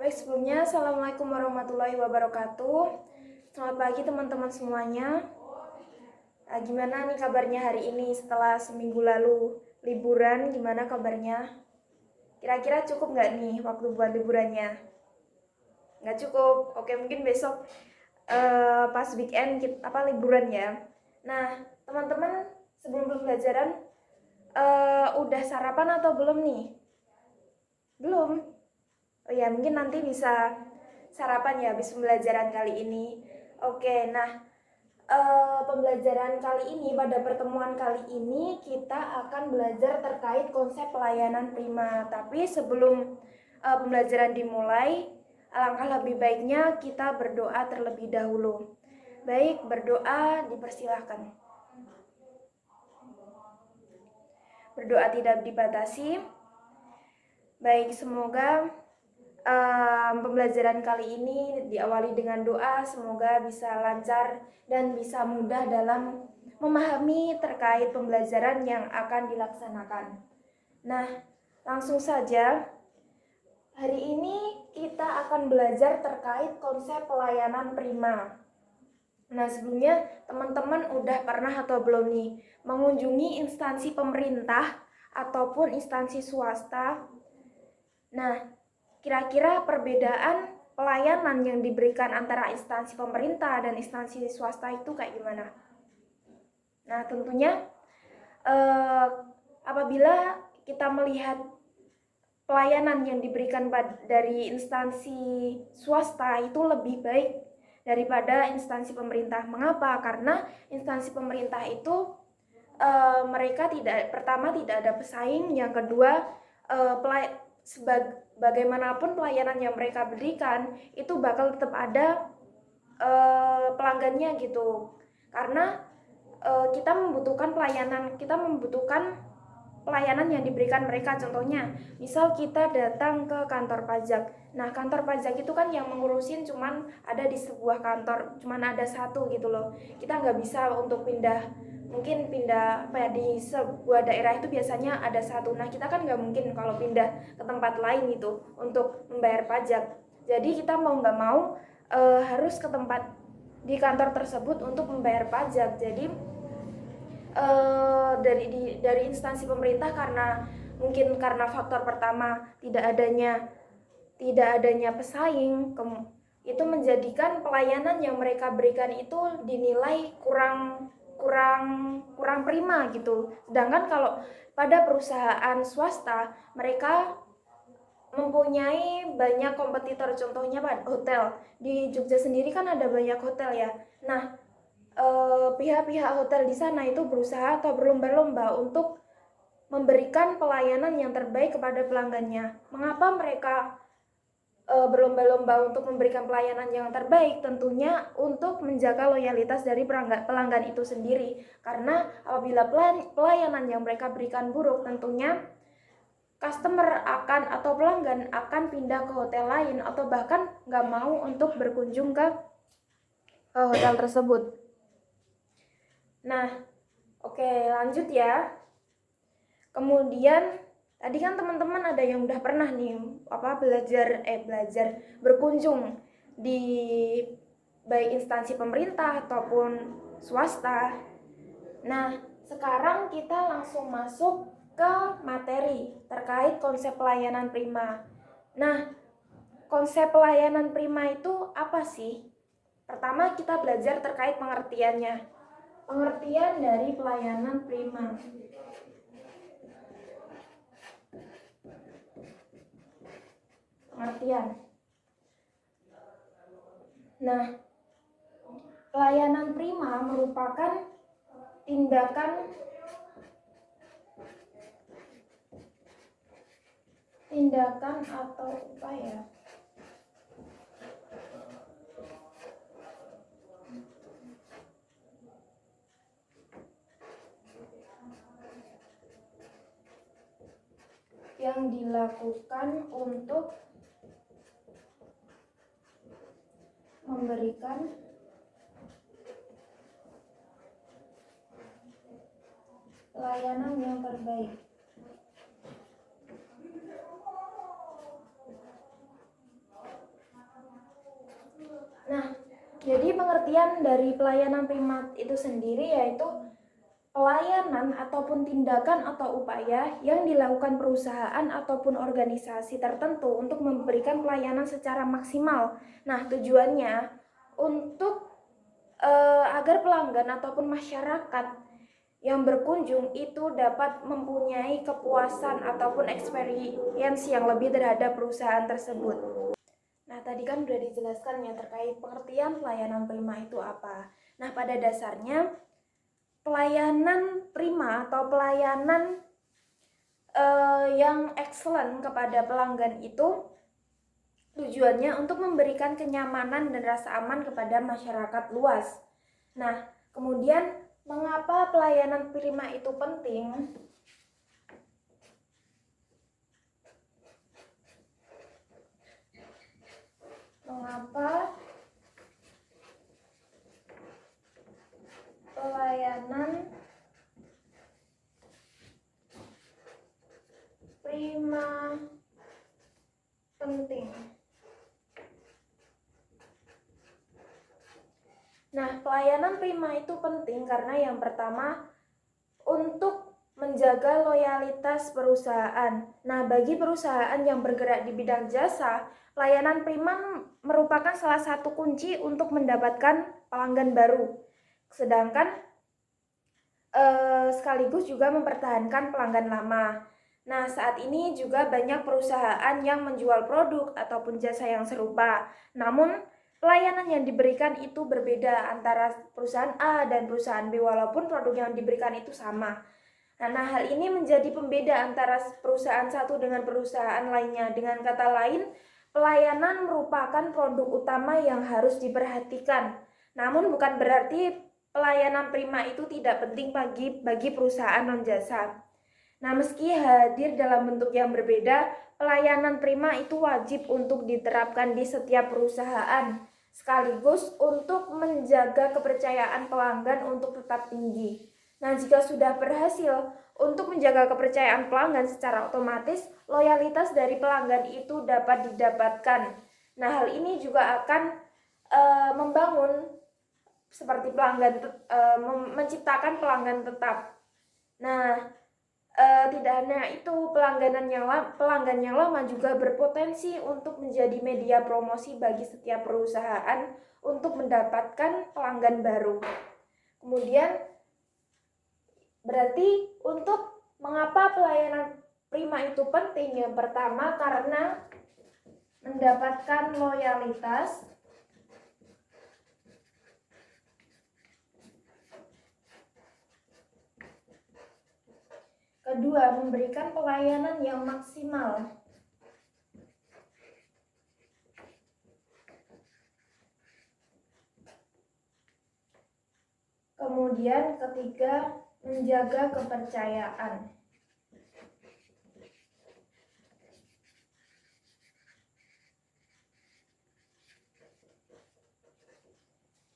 Baik, sebelumnya Assalamualaikum warahmatullahi wabarakatuh. Selamat pagi teman-teman semuanya. Gimana nih kabarnya hari ini setelah seminggu lalu liburan? Gimana kabarnya? Kira-kira cukup nggak nih waktu buat liburannya? Nggak cukup. Oke, mungkin besok pas weekend kita liburan ya. Nah, teman-teman sebelum pembelajaran udah sarapan atau belum nih? Belum. Oh ya, mungkin nanti bisa sarapan ya habis pembelajaran kali ini. Oke, nah pembelajaran kali ini, pada pertemuan kali ini kita akan belajar terkait konsep pelayanan prima. Tapi sebelum pembelajaran dimulai, alangkah lebih baiknya kita berdoa terlebih dahulu. Baik, berdoa dipersilahkan. Berdoa tidak dibatasi. Baik, semoga pembelajaran kali ini diawali dengan doa, semoga bisa lancar dan bisa mudah dalam memahami terkait pembelajaran yang akan dilaksanakan. Nah, langsung saja. Hari ini kita akan belajar terkait konsep pelayanan prima. Nah, sebelumnya teman-teman udah pernah atau belum nih mengunjungi instansi pemerintah ataupun instansi swasta? Nah, kira-kira perbedaan pelayanan yang diberikan antara instansi pemerintah dan instansi swasta itu kayak gimana? Nah, tentunya apabila kita melihat pelayanan yang diberikan dari instansi swasta itu lebih baik daripada instansi pemerintah. Mengapa? Karena instansi pemerintah itu mereka pertama tidak ada pesaing, yang kedua bagaimanapun pelayanan yang mereka berikan itu bakal tetap ada pelanggannya gitu. Karena kita membutuhkan pelayanan yang diberikan mereka. Contohnya, misal kita datang ke kantor pajak. Nah, kantor pajak itu kan yang mengurusin cuman ada di sebuah kantor, cuman ada satu gitu loh. Kita nggak bisa untuk mungkin pindah di sebuah daerah itu biasanya ada satu. Nah, kita kan nggak mungkin kalau pindah ke tempat lain gitu untuk membayar pajak. Jadi kita mau nggak mau harus ke tempat di kantor tersebut untuk membayar pajak. Jadi dari instansi pemerintah, mungkin karena faktor pertama tidak adanya pesaing, itu menjadikan pelayanan yang mereka berikan itu dinilai kurang prima gitu. Sedangkan kalau pada perusahaan swasta, mereka mempunyai banyak kompetitor. Contohnya hotel. Di Jogja sendiri kan ada banyak hotel ya. Nah, pihak-pihak hotel di sana itu berusaha atau berlomba-lomba untuk memberikan pelayanan yang terbaik kepada pelanggannya. Mengapa mereka berlomba-lomba untuk memberikan pelayanan yang terbaik? Tentunya untuk menjaga loyalitas dari pelanggan itu sendiri. Karena apabila pelayanan yang mereka berikan buruk, tentunya customer atau pelanggan akan pindah ke hotel lain atau bahkan nggak mau untuk berkunjung ke hotel tersebut. Nah, oke, lanjut ya. Kemudian tadi kan teman-teman ada yang udah pernah nih belajar berkunjung di baik instansi pemerintah ataupun swasta. Nah, sekarang kita langsung masuk ke materi terkait konsep pelayanan prima. Nah, konsep pelayanan prima itu apa sih? Pertama kita belajar terkait pengertiannya. Pengertian dari pelayanan prima. Pengertian. Nah, pelayanan prima merupakan tindakan atau upaya yang dilakukan untuk memberikan layanan yang terbaik. Jadi pengertian dari pelayanan prima itu sendiri yaitu pelayanan ataupun tindakan atau upaya yang dilakukan perusahaan ataupun organisasi tertentu untuk memberikan pelayanan secara maksimal. Nah, tujuannya untuk agar pelanggan ataupun masyarakat yang berkunjung itu dapat mempunyai kepuasan ataupun experience yang lebih terhadap perusahaan tersebut. Nah, tadi kan udah dijelaskan ya terkait pengertian pelayanan prima itu apa. Nah, pada dasarnya pelayanan prima atau pelayanan yang excellent kepada pelanggan itu tujuannya untuk memberikan kenyamanan dan rasa aman kepada masyarakat luas. Nah, kemudian mengapa pelayanan prima itu penting? Mengapa pelayanan prima penting? Nah, pelayanan prima itu penting karena yang pertama untuk menjaga loyalitas perusahaan. Nah, bagi perusahaan yang bergerak di bidang jasa, pelayanan prima merupakan salah satu kunci untuk mendapatkan pelanggan baru. Sedangkan sekaligus juga mempertahankan pelanggan lama. Nah, saat ini juga banyak perusahaan yang menjual produk ataupun jasa yang serupa. Namun, pelayanan yang diberikan itu berbeda antara perusahaan A dan perusahaan B walaupun produk yang diberikan itu sama. Nah, hal ini menjadi pembeda antara perusahaan satu dengan perusahaan lainnya. Dengan kata lain, pelayanan merupakan produk utama yang harus diperhatikan. Namun bukan berarti pelayanan prima itu tidak penting bagi perusahaan non-jasa. Nah, meski hadir dalam bentuk yang berbeda, pelayanan prima itu wajib untuk diterapkan di setiap perusahaan, sekaligus untuk menjaga kepercayaan pelanggan untuk tetap tinggi. Nah, jika sudah berhasil untuk menjaga kepercayaan pelanggan secara otomatis, loyalitas dari pelanggan itu dapat didapatkan. Nah, hal ini juga akan membangun seperti pelanggan menciptakan pelanggan tetap. Nah, tidak hanya itu, pelanggan yang lama juga berpotensi untuk menjadi media promosi bagi setiap perusahaan untuk mendapatkan pelanggan baru. Kemudian berarti untuk mengapa pelayanan prima itu penting? Yang pertama karena mendapatkan loyalitas. Kedua, memberikan pelayanan yang maksimal. Kemudian ketiga, menjaga kepercayaan.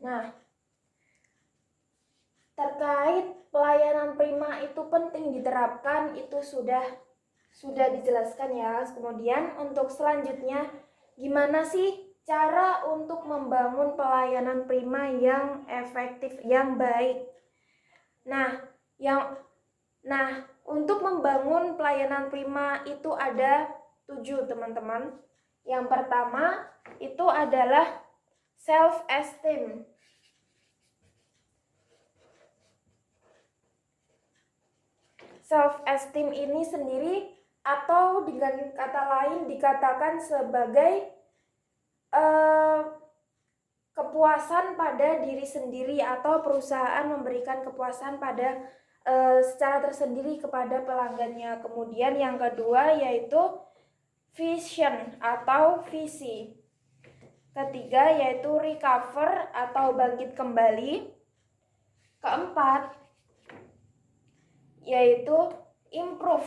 Nah, terkait pelayanan prima itu penting diterapkan itu sudah dijelaskan ya. Kemudian untuk selanjutnya, gimana sih cara untuk membangun pelayanan prima yang efektif, yang baik? Nah, untuk membangun pelayanan prima itu ada 7, teman-teman. Yang pertama itu adalah self-esteem. Self-esteem ini sendiri atau dengan kata lain dikatakan sebagai kepuasan pada diri sendiri atau perusahaan memberikan kepuasan pada secara tersendiri kepada pelanggannya. Kemudian yang kedua yaitu vision atau visi. Ketiga yaitu recover atau bangkit kembali. Keempat yaitu improve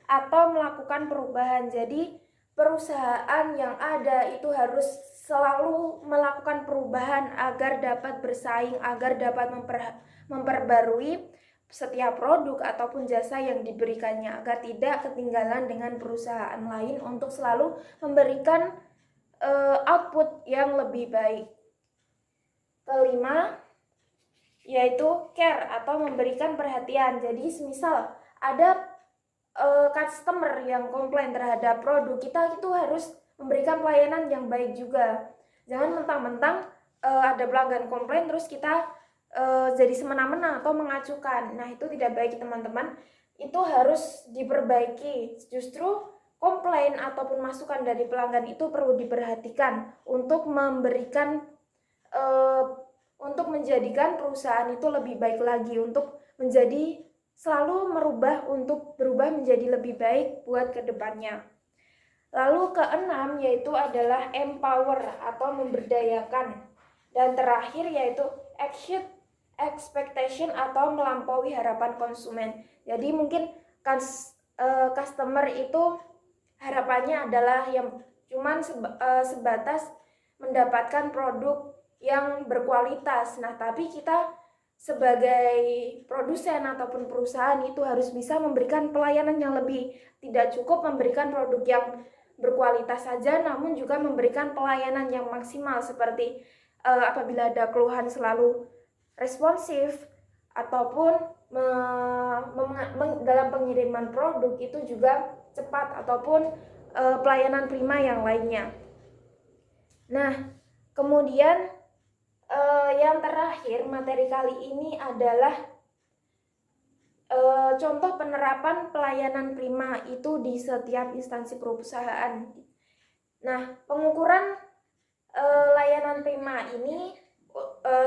atau melakukan perubahan. Jadi perusahaan yang ada itu harus selalu melakukan perubahan agar dapat bersaing, agar dapat memperbarui setiap produk ataupun jasa yang diberikannya, agar tidak ketinggalan dengan perusahaan lain untuk selalu memberikan output yang lebih baik. kelima yaitu care atau memberikan perhatian. Jadi semisal ada customer yang komplain terhadap produk kita, itu harus memberikan pelayanan yang baik juga. Jangan mentang-mentang ada pelanggan komplain terus kita jadi semena-mena atau mengacukan. Nah, itu tidak baik teman-teman. Itu harus diperbaiki. Justru komplain ataupun masukan dari pelanggan itu perlu diperhatikan untuk memberikan untuk menjadikan perusahaan itu lebih baik lagi, untuk menjadi selalu berubah menjadi lebih baik buat kedepannya. Lalu keenam yaitu adalah empower atau memberdayakan. Dan terakhir yaitu exceed expectation atau melampaui harapan konsumen. Jadi mungkin customer itu harapannya adalah yang cuman sebatas mendapatkan produk yang berkualitas. Nah, tapi kita sebagai produsen ataupun perusahaan itu harus bisa memberikan pelayanan yang lebih. Tidak cukup memberikan produk yang berkualitas saja, namun juga memberikan pelayanan yang maksimal, seperti apabila ada keluhan selalu responsif, ataupun dalam pengiriman produk itu juga cepat, ataupun pelayanan prima yang lainnya. Nah, kemudian yang terakhir, materi kali ini adalah contoh penerapan pelayanan prima itu di setiap instansi perusahaan. Nah, pengukuran layanan prima ini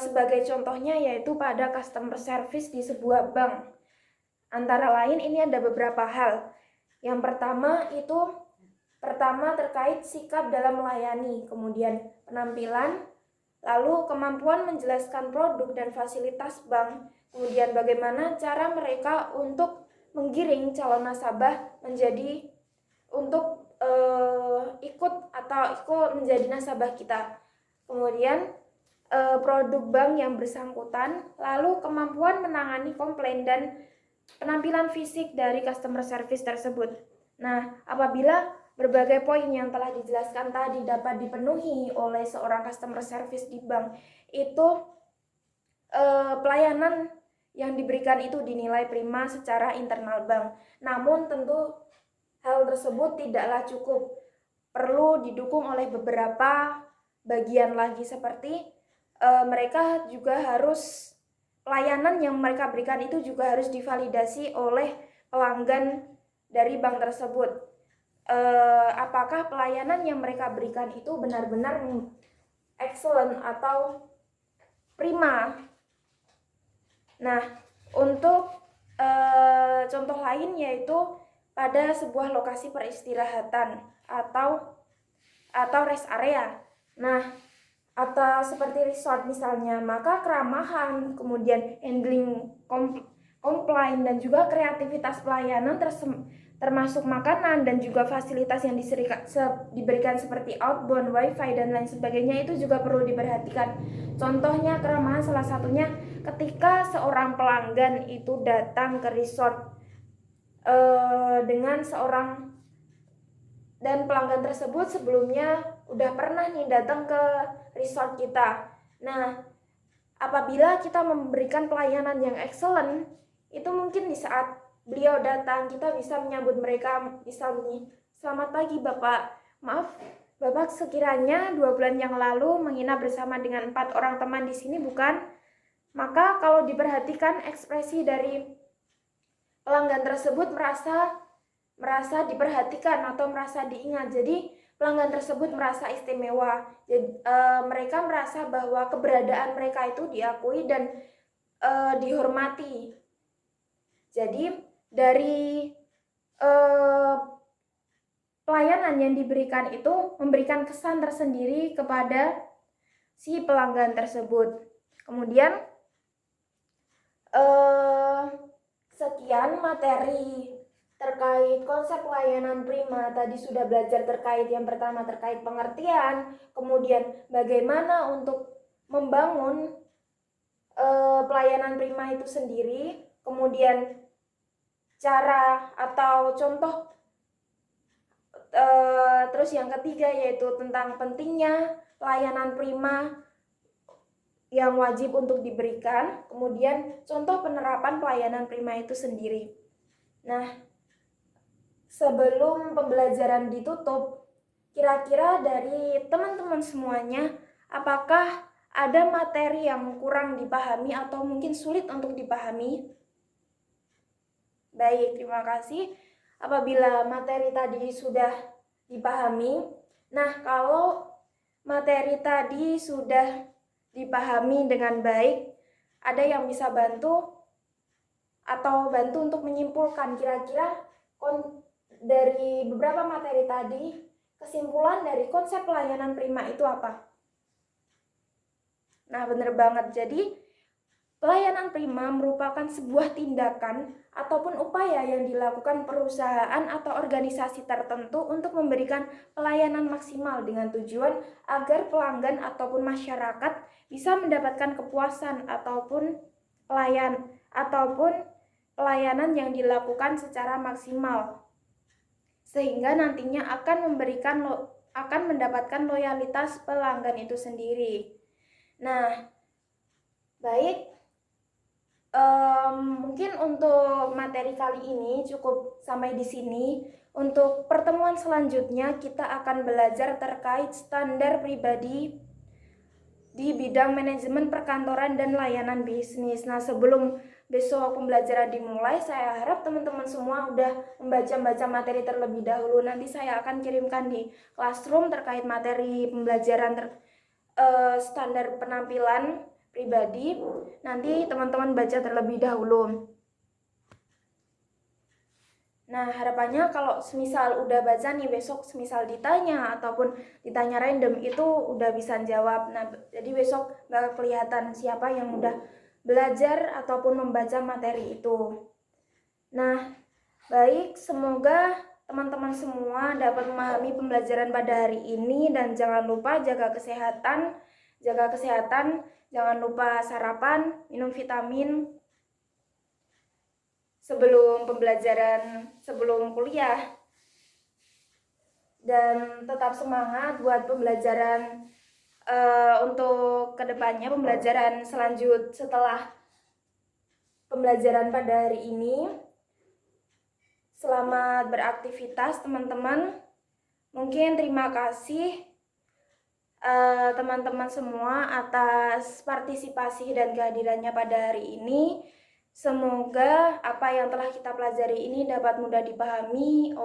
sebagai contohnya yaitu pada customer service di sebuah bank. Antara lain ini ada beberapa hal. Yang pertama terkait sikap dalam melayani, kemudian penampilan, lalu kemampuan menjelaskan produk dan fasilitas bank, kemudian bagaimana cara mereka untuk menggiring calon nasabah menjadi untuk ikut menjadi nasabah kita, kemudian produk bank yang bersangkutan, lalu kemampuan menangani komplain dan penampilan fisik dari customer service tersebut. Nah, apabila berbagai poin yang telah dijelaskan tadi dapat dipenuhi oleh seorang customer service di bank, itu pelayanan yang diberikan itu dinilai prima secara internal bank. Namun tentu hal tersebut tidaklah cukup, perlu didukung oleh beberapa bagian lagi, seperti mereka juga harus, pelayanan yang mereka berikan itu juga harus divalidasi oleh pelanggan dari bank tersebut. Apakah pelayanan yang mereka berikan itu benar-benar excellent atau prima. Nah, untuk contoh lain yaitu pada sebuah lokasi peristirahatan atau rest area. Nah, atau seperti resort misalnya, maka keramahan, kemudian handling komplain, dan juga kreativitas pelayanan termasuk makanan dan juga fasilitas yang diberikan seperti outbound, wifi, dan lain sebagainya itu juga perlu diperhatikan. Contohnya keramahan salah satunya ketika seorang pelanggan itu datang ke resort dengan seorang, dan pelanggan tersebut sebelumnya udah pernah nih datang ke resort kita. Nah, apabila kita memberikan pelayanan yang excellent, itu mungkin di saat beliau datang kita bisa menyambut mereka, misalnya, "Selamat pagi Bapak, maaf Bapak sekiranya 2 bulan yang lalu menginap bersama dengan 4 orang teman di sini, bukan?" Maka kalau diperhatikan ekspresi dari pelanggan tersebut merasa diperhatikan atau merasa diingat. Jadi pelanggan tersebut merasa istimewa. Jadi, mereka merasa bahwa keberadaan mereka itu diakui dan dihormati. Jadi dari pelayanan yang diberikan itu memberikan kesan tersendiri kepada si pelanggan tersebut. Kemudian sekian materi terkait konsep pelayanan prima. Tadi sudah belajar terkait yang pertama terkait pengertian, kemudian bagaimana untuk membangun pelayanan prima itu sendiri, kemudian cara atau contoh, terus yang ketiga yaitu tentang pentingnya pelayanan prima yang wajib untuk diberikan, kemudian contoh penerapan pelayanan prima itu sendiri. Nah, sebelum pembelajaran ditutup, kira-kira dari teman-teman semuanya, apakah ada materi yang kurang dipahami atau mungkin sulit untuk dipahami? Baik, terima kasih. Apabila materi tadi sudah dipahami, nah kalau materi tadi sudah dipahami dengan baik, ada yang bisa bantu atau bantu untuk menyimpulkan kira-kira dari beberapa materi tadi, kesimpulan dari konsep pelayanan prima itu apa? Nah, benar banget. Jadi, pelayanan prima merupakan sebuah tindakan ataupun upaya yang dilakukan perusahaan atau organisasi tertentu untuk memberikan pelayanan maksimal dengan tujuan agar pelanggan ataupun masyarakat bisa mendapatkan kepuasan ataupun pelayanan yang dilakukan secara maksimal, sehingga nantinya akan mendapatkan loyalitas pelanggan itu sendiri. Nah, baik, mungkin untuk materi kali ini cukup sampai di sini. Untuk pertemuan selanjutnya kita akan belajar terkait standar pribadi di bidang manajemen perkantoran dan layanan bisnis. Nah, sebelum besok pembelajaran dimulai, saya harap teman-teman semua udah membaca materi terlebih dahulu. Nanti saya akan kirimkan di Classroom terkait materi pembelajaran standar penampilan pribadi. Nanti teman-teman baca terlebih dahulu. Nah, harapannya kalau semisal udah baca nih, besok semisal ditanya ataupun ditanya random itu udah bisa jawab. Nah, jadi besok bakal kelihatan siapa yang udah belajar ataupun membaca materi itu. Nah, baik, semoga teman-teman semua dapat memahami pembelajaran pada hari ini, dan jangan lupa jaga kesehatan, jangan lupa sarapan, minum vitamin sebelum kuliah, dan tetap semangat buat pembelajaran untuk kedepannya, pembelajaran setelah pembelajaran pada hari ini. Selamat beraktivitas teman-teman. Mungkin terima kasih teman-teman semua atas partisipasi dan kehadirannya pada hari ini. Semoga apa yang telah kita pelajari ini dapat mudah dipahami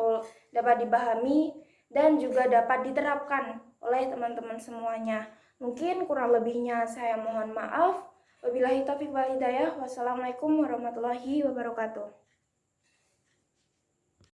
dan juga dapat diterapkan oleh teman-teman semuanya. Mungkin kurang lebihnya saya mohon maaf. Wabillahi taufiq wal hidayah. Wassalamualaikum warahmatullahi wabarakatuh.